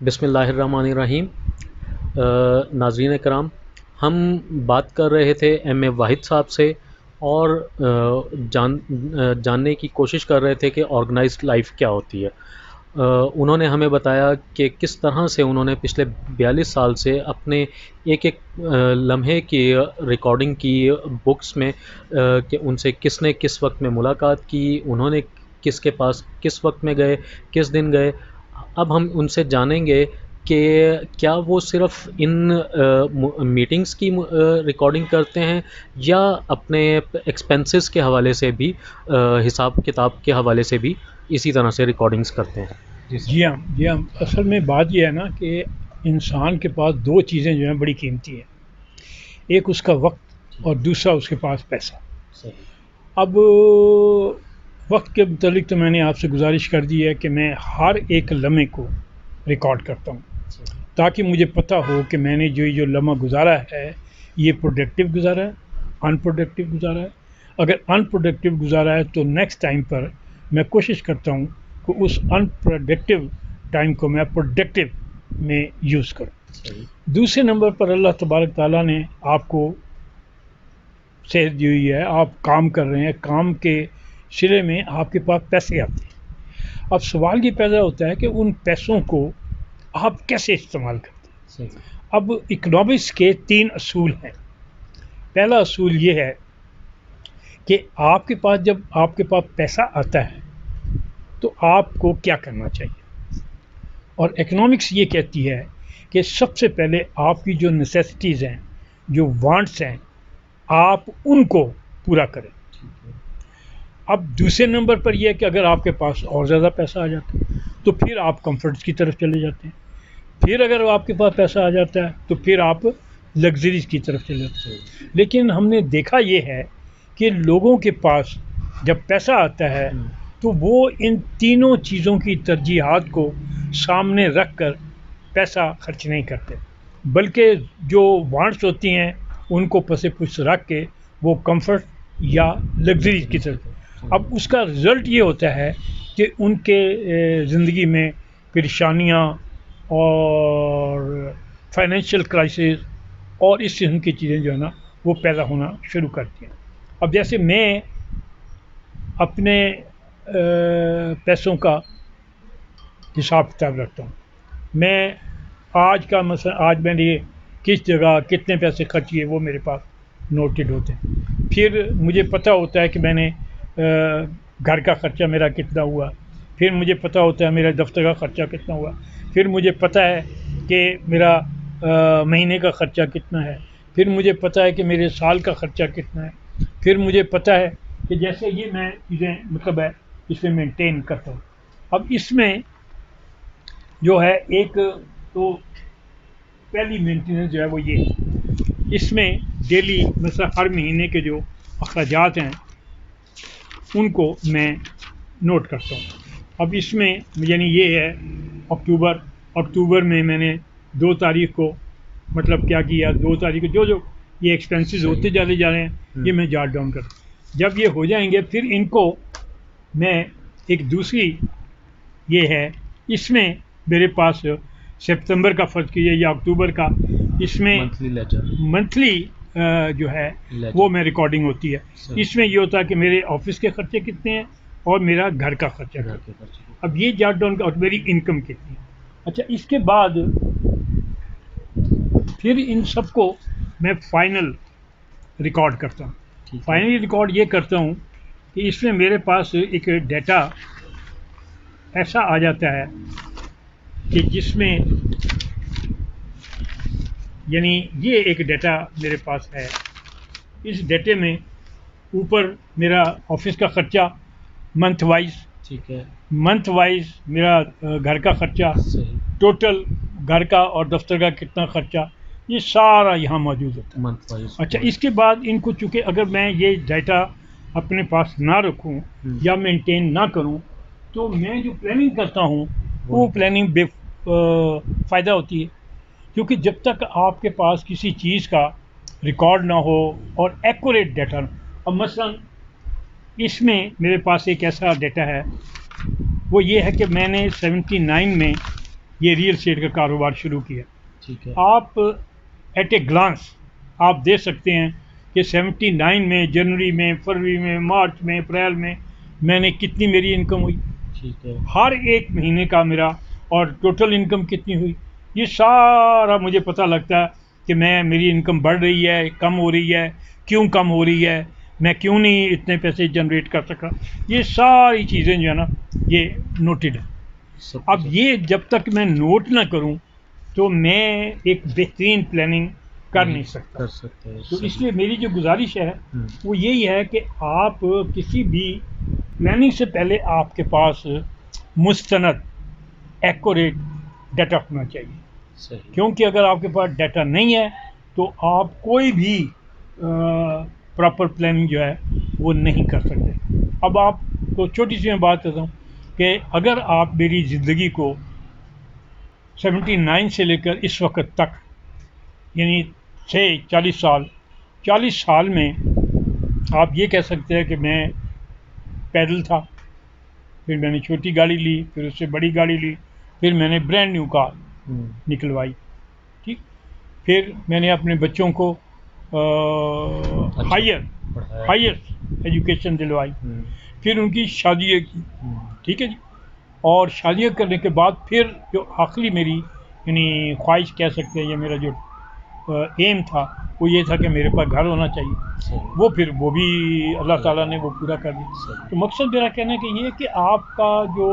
बिस्मिल्लाहिर्रहमानिर्रहीम। नाज़रीन कराम, हम बात कर रहे थे एम ए वाहिद साहब से और जानने की कोशिश कर रहे थे कि ऑर्गेनाइज्ड लाइफ क्या होती है। उन्होंने हमें बताया कि किस तरह से उन्होंने पिछले 42 साल से अपने एक एक लम्हे की रिकॉर्डिंग की बुक्स में, कि उनसे किसने किस वक्त में मुलाकात की, उन्होंने किसके पास किस वक्त में गए, किस दिन गए। अब हम उनसे जानेंगे कि क्या वो सिर्फ़ इन मीटिंग्स की रिकॉर्डिंग करते हैं या अपने एक्सपेंसेस के हवाले से भी, हिसाब किताब के हवाले से भी इसी तरह से रिकॉर्डिंग्स करते हैं। जी हाँ, जी हाँ। असल में बात ये है ना कि इंसान के पास दो चीज़ें जो हैं बड़ी कीमती हैं। एक उसका वक्त और दूसरा उसके पास पैसा। सही। अब वक्त के मुतालिक तो मैंने आपसे गुजारिश कर दी है कि मैं हर एक लम्हे को रिकॉर्ड करता हूँ, ताकि मुझे पता हो कि मैंने जो लम्हा गुजारा है ये प्रोडक्टिव गुजारा है, अनप्रोडक्टिव गुजारा है। अगर अनप्रोडक्टिव गुजारा है तो नेक्स्ट टाइम पर मैं कोशिश करता हूँ कि उस अनप्रोडक्टिव टाइम को मैं प्रोडक्टिव में यूज़ करूँ। दूसरे नंबर पर अल्लाह तबारक ताला ने आपको सेहत दी हुई है, आप काम कर रहे हैं, काम के सिरे में आपके पास पैसे आते हैं। अब सवाल ये पैदा होता है कि उन पैसों को आप कैसे इस्तेमाल करते हैं। अब इकोनॉमिक्स के 3 असूल हैं। पहला असूल ये है कि जब आपके पास पैसा आता है तो आपको क्या करना चाहिए। और इकोनॉमिक्स ये कहती है कि सबसे पहले आपकी जो नेसेसिटीज़ हैं, जो वांट्स हैं, आप उनको पूरा करें। अब दूसरे नंबर पर यह है कि अगर आपके पास और ज़्यादा पैसा आ जाता है तो फिर आप कंफर्ट्स की तरफ चले जाते हैं। फिर अगर आपके पास पैसा आ जाता है तो फिर आप लग्जरीज की तरफ चले जाते हैं। लेकिन हमने देखा ये है कि लोगों के पास जब पैसा आता है तो वो इन तीनों चीज़ों की तरजीहात को सामने रख कर पैसा खर्च नहीं करते, बल्कि जो वांट्स होती हैं उनको पसे पुश रख के वो कंफर्ट या लग्जरी की तरफ। अब उसका रिज़ल्ट ये होता है कि उनके ज़िंदगी में परेशानियाँ और फाइनेंशियल क्राइसिस और इस किस्म की चीज़ें जो है ना वो पैदा होना शुरू करती हैं। अब जैसे मैं अपने पैसों का हिसाब किताब रखता हूँ। मैं आज मैंने किस जगह कितने पैसे खर्च किए वो मेरे पास नोटेड होते हैं। फिर मुझे पता होता है कि मैंने घर का ख़र्चा मेरा कितना हुआ। फिर मुझे पता होता है मेरा दफ्तर का ख़र्चा कितना हुआ। फिर मुझे पता है कि मेरा महीने का ख़र्चा कितना है। फिर मुझे पता है कि मेरे साल का ख़र्चा कितना है। फिर मुझे पता है कि जैसे ये मैं चीज़ें मतलब है इसमें मेंटेन करता हूँ। अब इसमें जो है एक तो पहली मेंटेनेंस जो है वो ये, इसमें डेली मतलब हर महीने के जो अखराजात हैं उनको मैं नोट करता हूँ। अब इसमें यानी ये है अक्टूबर में मैंने 2 तारीख को मतलब क्या किया, 2 तारीख को जो ये एक्सपेंसेस होते चले जा रहे हैं ये मैं जॉट डाउन करता हूँ। जब ये हो जाएंगे फिर इनको मैं एक दूसरी ये है, इसमें मेरे पास सितंबर का फ़र्ज़ कीजिए या अक्टूबर का, इसमें मंथली जो है वो मैं रिकॉर्डिंग होती है। इसमें ये होता है कि मेरे ऑफिस के ख़र्चे कितने हैं और मेरा घर का ख़र्चा। अब ये जॉट डाउन और मेरी इनकम कितनी है। अच्छा, इसके बाद फिर इन सब को मैं फाइनल रिकॉर्ड करता हूँ। फाइनली रिकॉर्ड ये करता हूँ कि इसमें मेरे पास एक डेटा ऐसा आ जाता है कि जिसमें यानी ये एक डेटा मेरे पास है। इस डेटे में ऊपर मेरा ऑफिस का ख़र्चा मंथ वाइज, ठीक है, मंथ वाइज मेरा घर का ख़र्चा, टोटल घर का और दफ्तर का कितना ख़र्चा, ये सारा यहाँ मौजूद होता है मंथ वाइज। अच्छा, इसके बाद इनको चूँकि अगर मैं ये डाटा अपने पास ना रखूँ या मेंटेन ना करूँ तो मैं जो प्लानिंग करता हूँ वो प्लानिंग फ़ायदा होती है। क्योंकि जब तक आपके पास किसी चीज़ का रिकॉर्ड ना हो और एक्यूरेट डाटा, अब मसलन इसमें मेरे पास एक ऐसा डाटा है वो ये है कि मैंने 79 में ये रियल एस्टेट का कारोबार शुरू किया। ठीक है। आप एट ए ग्लांस आप देख सकते हैं कि 79 में, जनवरी में, फरवरी में, मार्च में, अप्रैल में मैंने कितनी मेरी इनकम हुई, ठीक है। हर एक महीने का मेरा, और टोटल इनकम कितनी हुई, ये सारा मुझे पता लगता है कि मेरी इनकम बढ़ रही है, कम हो रही है, क्यों कम हो रही है, मैं क्यों नहीं इतने पैसे जनरेट कर सका। ये सारी चीज़ें जो है ना, ये नोटेड है। सब अब ये जब तक मैं नोट ना करूं तो मैं एक बेहतरीन प्लानिंग कर नहीं सकता। कर सकते हैं। तो सही। इसलिए मेरी जो गुजारिश है हम्म, वो यही है कि आप किसी भी प्लानिंग से पहले आपके पास मुस्तनद एक्यूरेट डाटा होना चाहिए, सही। क्योंकि अगर आपके पास डाटा नहीं है तो आप कोई भी प्रॉपर प्लानिंग जो है वो नहीं कर सकते। अब आपको छोटी सी मैं बात करता हूँ कि अगर आप मेरी ज़िंदगी को 79 से लेकर इस वक्त तक, यानी से 40 साल में आप ये कह सकते हैं कि मैं पैदल था, फिर मैंने छोटी गाड़ी ली, फिर उससे बड़ी गाड़ी ली, फिर मैंने ब्रांड न्यू कार हम्म, निकलवाई, ठीक, फिर मैंने अपने बच्चों को अच्छा हायर पढ़ाया। हायर एजुकेशन दिलवाई, हम्म, फिर उनकी शादियाँ की, हम्म, ठीक है जी। और शादियाँ करने के बाद फिर जो आखिरी मेरी यानी ख्वाहिश कह सकते हैं, या मेरा जो एम था वो ये था कि मेरे पास घर होना चाहिए। सही। वो भी अल्लाह ताला ने वो पूरा कर दिया। सही। तो मकसद मेरा कहने का ये है कि आपका जो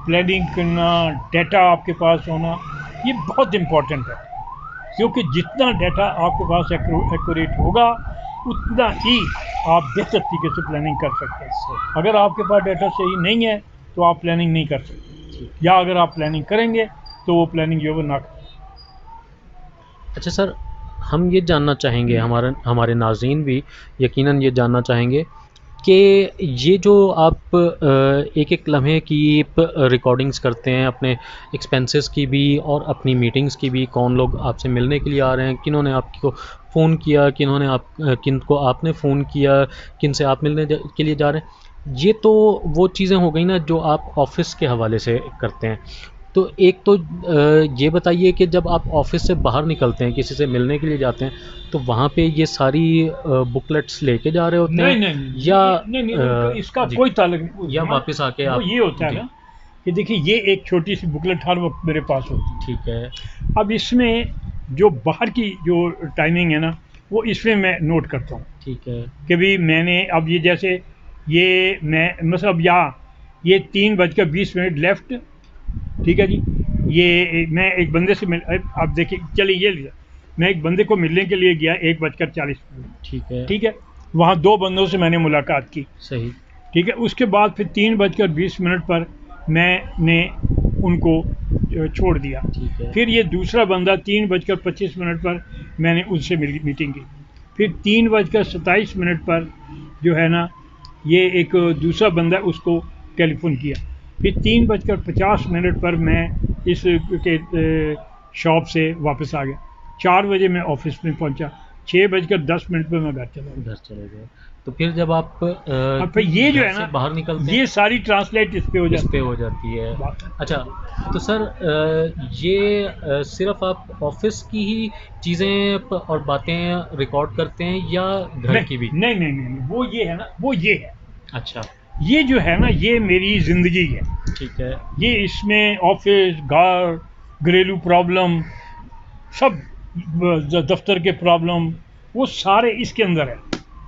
प्लानिंग करना, डाटा आपके पास होना, ये बहुत इम्पोर्टेंट है, क्योंकि जितना डाटा आपके पास एक्यूरेट होगा उतना ही आप बेहतर तरीके से प्लानिंग कर सकते हैं। सही। अगर आपके पास डाटा सही नहीं है तो आप प्लानिंग नहीं कर सकते, ठीक। या अगर आप प्लानिंग करेंगे तो वो प्लानिंग जो है वो ना करें। अच्छा सर, हम ये जानना चाहेंगे, हमारे हमारे नाज़रीन भी यकीनन ये जानना चाहेंगे कि ये जो आप एक-एक लम्हे की रिकॉर्डिंग्स करते हैं, अपने एक्सपेंसेस की भी और अपनी मीटिंग्स की भी, कौन लोग आपसे मिलने के लिए आ रहे हैं, किन्होंने आपको फ़ोन किया, किनको आपने फ़ोन किया, किन से आप मिलने के लिए जा रहे हैं, ये तो वो चीज़ें हो गई ना जो आप ऑफ़िस के हवाले से करते हैं। तो एक तो ये बताइए कि जब आप ऑफ़िस से बाहर निकलते हैं, किसी से मिलने के लिए जाते हैं, तो वहाँ पे ये सारी बुकलेट्स लेके जा रहे होते नहीं हैं नहीं नहीं या नहीं नहीं, इसका जी, कोई ताल्लुक नहीं। या वापस आके वो आप ये होता है जी, ना कि देखिए, ये एक छोटी सी बुकलेट हर वक्त मेरे पास होती ठीक है, है। अब इसमें जो बाहर की जो टाइमिंग है ना, वो इसमें मैं नोट करता हूँ ठीक है, कि भाई मैंने अब ये जैसे ये मैं मतलब यहाँ ये 3:20 लेफ्ट, ठीक है जी। ये मैं एक बंदे से मिल, अब देखिए चलिए ये लिया, मैं एक बंदे को मिलने के लिए गया 1:40, ठीक है, ठीक है। वहाँ 2 बंदों से मैंने मुलाकात की, सही, ठीक है। उसके बाद फिर 3:20 पर मैंने उनको छोड़ दिया। ठीक है, फिर ये दूसरा बंदा 3:25 पर मैंने उससे मीटिंग की। फिर 3:27 पर जो है ना, ये एक दूसरा बंदा, उसको टेलीफोन किया। फिर 3:50 पर मैं इस के शॉप से वापस आ गया। 4 बजे मैं ऑफिस में पहुंचा, 6:10 पर मैं घर चला गया। घर चले गए। तो फिर जब आप अब फिर ये जो घर है से ना, बाहर निकलते हैं, ये सारी ट्रांसलेट इस पे हो इस जाती पे है हो जाती है। बात। अच्छा, तो सर ये सिर्फ़ आप ऑफ़िस की ही चीज़ें और बातें रिकॉर्ड करते हैं या घर नहीं की भी? नहीं नहीं नहीं नहीं, वो ये है ना, वो ये है, अच्छा, ये जो है ना, ये मेरी ज़िंदगी है। ठीक है, ये इसमें ऑफिस, घर, घरेलू प्रॉब्लम, सब दफ्तर के प्रॉब्लम, वो सारे इसके अंदर है।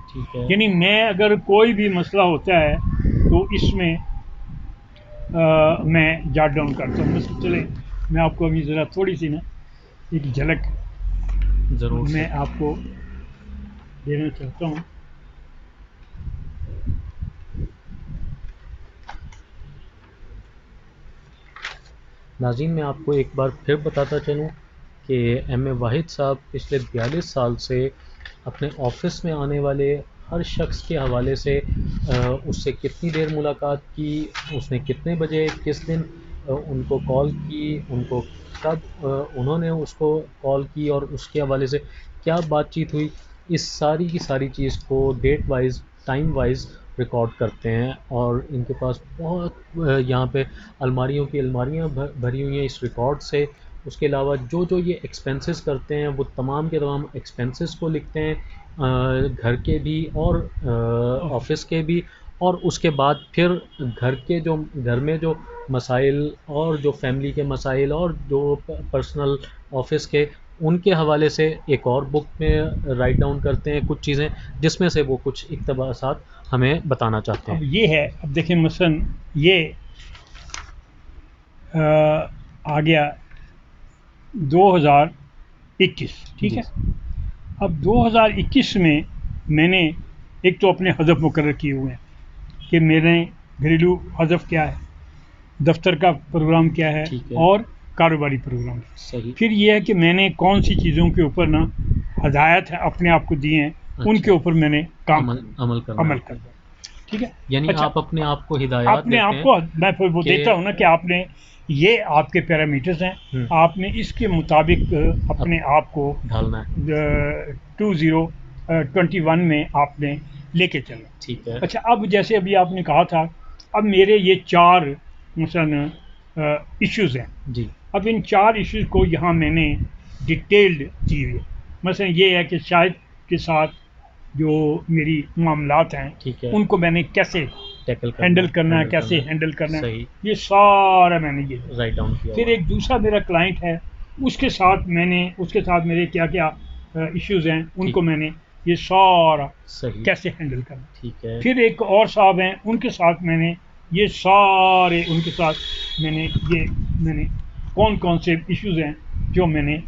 ठीक है। यानी मैं अगर कोई भी मसला होता है तो इसमें मैं जॉट डाउन करता हूँ। बस चले, मैं आपको अभी ज़रा थोड़ी सी ना एक झलक ज़रूर मैं सर। आपको देना चाहता हूँ। नाज़रीन, मैं आपको एक बार फिर बताता चलूँ कि एम ए वाहिद साहब पिछले 42 साल से अपने ऑफ़िस में आने वाले हर शख्स के हवाले से उससे कितनी देर मुलाकात की, उसने कितने बजे किस दिन उनको कॉल की, उनको कब उन्होंने उसको कॉल की और उसके हवाले से क्या बातचीत हुई, इस सारी की सारी चीज़ को date wise, time wise record करते हैं और इनके पास बहुत यहाँ पे अलमारियों की अलमारियाँ भरी हुई हैं इस रिकॉर्ड से। उसके अलावा जो जो ये एक्सपेंसेस करते हैं वो तमाम के तमाम एक्सपेंसेस को लिखते हैं, घर के भी और ऑफिस के भी, और उसके बाद फिर घर में जो मसाइल और जो फैमिली के मसाइल और जो पर्सनल ऑफिस के, उनके हवाले से एक और बुक में राइट डाउन करते हैं कुछ चीज़ें, जिसमें से वो कुछ इक़्तिबासात हमें बताना चाहते अब हैं। ये है, अब देखिए मसलन ये आ गया 2021, ठीक जी। है। अब 2021 में मैंने एक तो अपने हदफ मुकर्रर किए हुए हैं कि मेरे घरेलू हदफ क्या है, दफ्तर का प्रोग्राम क्या है ठीक है। और कारोबारी प्रोग्राम। सही। फिर ये है कि मैंने कौन सी चीज़ों के ऊपर ना हदायत है अपने आप को दिए हैं, उनके अच्छा। ऊपर मैंने काम अमल करना अमल है। करना है, ठीक है। यानी अच्छा, आप अपने आप को हिदायत अपने देते आप हैं को मैं फिर वो कि देता हूँ ना कि आपने ये आपके पैरामीटर्स हैं, आपने इसके मुताबिक अपने आप को ढालना है। 2021 में आपने लेके चलना। ठीक है। अच्छा, अब जैसे अभी आपने कहा था, अब मेरे ये 4 मसलन इश्यूज़ हैं। जी। अब इन 4 इश्यूज़ को यहाँ मैंने डिटेल्ड दी हुई है। मसलन ये है कि शायद के साथ जो मेरी मामलात हैं, ठीक है। उनको मैंने कैसे टैकल हैंडल करना है, कैसे हैंडल करना है, सही। ये सारा मैंने ये राइट डाउन किया फिर हुआ एक दूसरा मेरा क्लाइंट है, उसके साथ मेरे क्या क्या इश्यूज़ हैं, उनको मैंने ये सारा सही। कैसे हैंडल करना। ठीक है। फिर एक और साहब हैं, उनके साथ मैंने ये सारे उनके साथ मैंने कौन कौन से इश्यूज़ हैं जो मैंने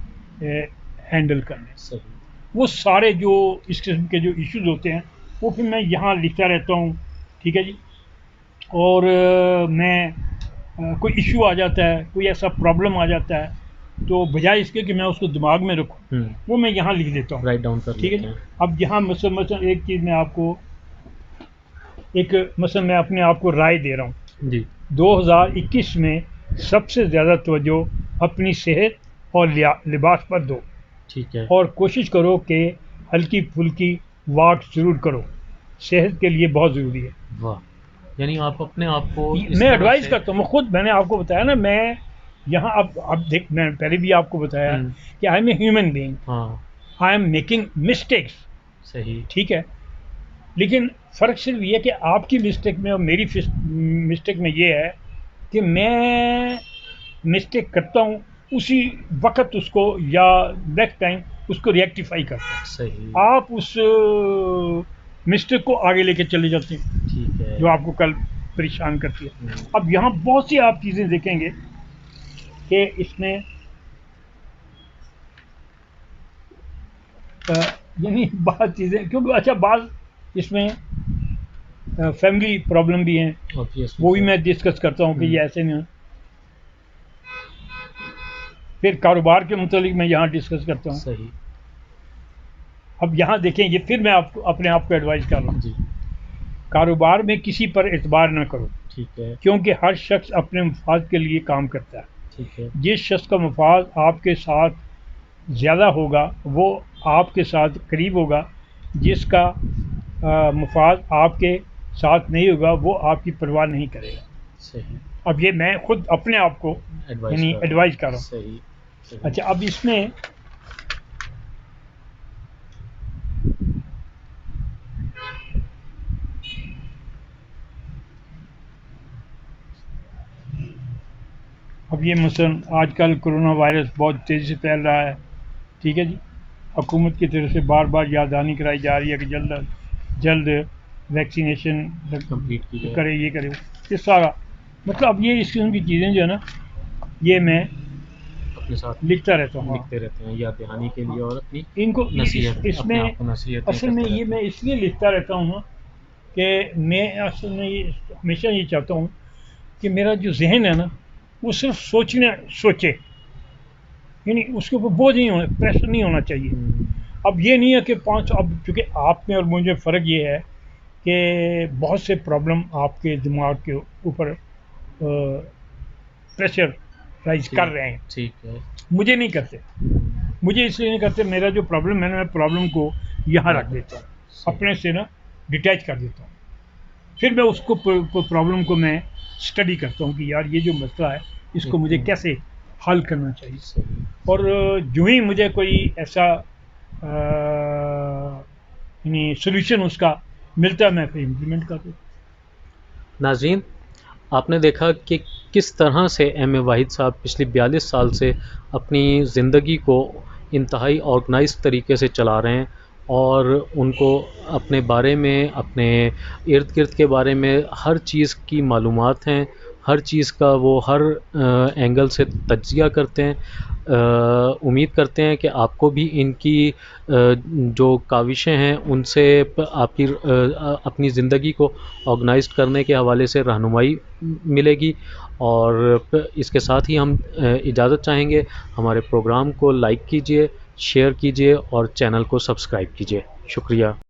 हैंडल करने। सही। वो सारे जो इस किस्म के जो इश्यूज़ होते हैं वो फिर मैं यहाँ लिखता रहता हूँ, ठीक है जी। और कोई इशू आ जाता है, कोई ऐसा प्रॉब्लम आ जाता है, तो बजाय इसके कि मैं उसको दिमाग में रखूँ, वो मैं यहाँ लिख देता हूँ, राइट डाउन कर ठीक है लेते जी। हैं। अब यहाँ मसलन एक चीज़ मैं आपको मैं अपने आप को राय दे रहा हूँ जी। 2021 में सबसे ज़्यादा तवज्जो अपनी सेहत और लिबास पर दो, ठीक है। और कोशिश करो कि हल्की फुल्की वॉक ज़रूर करो, सेहत के लिए बहुत ज़रूरी है। वाह, यानी आप अपने आप को इस मैं तरह एडवाइस से करता हूँ, खुद मैंने आपको बताया ना, मैं यहाँ अब देख, मैं पहले भी आपको बताया कि I am a human being, हाँ, आई एम मेकिंग मिस्टेक्स, सही। ठीक है। लेकिन फ़र्क सिर्फ ये है कि आपकी मिस्टेक में और मेरी मिस्टेक में ये है कि मैं मिस्टेक करता हूँ, उसी वक्त उसको या नेक्स्ट टाइम उसको रेक्टिफाई करता हूँ। सही। आप उस मिस्टेक को आगे लेके चले जाते हैं, ठीक है। जो आपको कल परेशान करती है। अब यहाँ बहुत सी आप चीज़ें देखेंगे कि इसमें यानी बहुत चीज़ें, क्योंकि अच्छा बात इसमें फैमिली प्रॉब्लम भी हैं, वो भी मैं डिस्कस करता हूँ कि ये ऐसे नहीं हो। फिर कारोबार के मुतालिक मैं यहाँ डिस्कस करता हूँ। सही। अब यहाँ देखें, ये फिर मैं आपको अपने आप को एडवाइस कर रहा हूँ जी। कारोबार में किसी पर एतबार ना करो, ठीक है। क्योंकि हर शख्स अपने मफाद के लिए काम करता है। ठीक है। जिस शख्स का मफाद आपके साथ ज़्यादा होगा वो आपके साथ करीब होगा, जिसका मफाद आपके साथ नहीं होगा वो आपकी परवाह नहीं करेगा। सही। अब ये मैं खुद अपने आप को यानी एडवाइस कर रहा हूँ। सही। अच्छा, अब इसमें अब ये मसलन आजकल कोरोना वायरस बहुत तेज़ी से फैल रहा है, ठीक है जी। हुकूमत की तरफ से बार बार याददहानी कराई जा रही है कि जल्द जल्द वैक्सीनेशन कंप्लीट की जाए, करे, ये करे, ये सारा मतलब अब ये इस किस्म की चीज़ें जो है ना, ये मैं अपने साथ लिखता रहता हूँ, लिखते रहते हैं याद दहानी के लिए और अपनी इनको नसीहत, इसमें अपने आप को नसीहत असल में ये मैं इसलिए लिखता रहता हूँ ना कि मैं असल में ये हमेशा ये चाहता हूँ कि मेरा जो जहन है ना वो सिर्फ सोचे, यानी उसके ऊपर बोझ नहीं होना, प्रेशर नहीं होना चाहिए। अब ये नहीं है कि अब चूँकि आप में और मुझे फ़र्क ये है कि बहुत से प्रॉब्लम आपके दिमाग के ऊपर प्रेशर राइज कर रहे हैं, ठीक है। मुझे नहीं करते, मुझे इसलिए नहीं करते, मेरा जो प्रॉब्लम है ना, मैं प्रॉब्लम को यहाँ रख देता हूँ, अपने से ना डिटैच कर देता हूँ। फिर मैं उसको प्रॉब्लम को मैं स्टडी करता हूँ कि यार ये जो मसला है इसको मुझे कैसे हल करना चाहिए। सही। और जो ही मुझे कोई ऐसा यानी सोल्यूशन उसका मिलता है मैं फिर इम्प्लीमेंट कर देता नाज़रीन, आपने देखा कि किस तरह से एम ए वाहिद साहब पिछले 42 साल से अपनी ज़िंदगी को इंतहाई ऑर्गेनाइज़ तरीके से चला रहे हैं और उनको अपने बारे में, अपने इर्द-गिर्द के बारे में हर चीज़ की मालूमात हैं, हर चीज़ का वो हर एंगल से तज्ज़िया करते हैं। उम्मीद करते हैं कि आपको भी इनकी जो काविशें हैं उनसे अपनी ज़िंदगी को ऑर्गेनाइज़्ड करने के हवाले से रहनुमाई मिलेगी। और इसके साथ ही हम इजाज़त चाहेंगे। हमारे प्रोग्राम को लाइक कीजिए, शेयर कीजिए और चैनल को सब्सक्राइब कीजिए। शुक्रिया।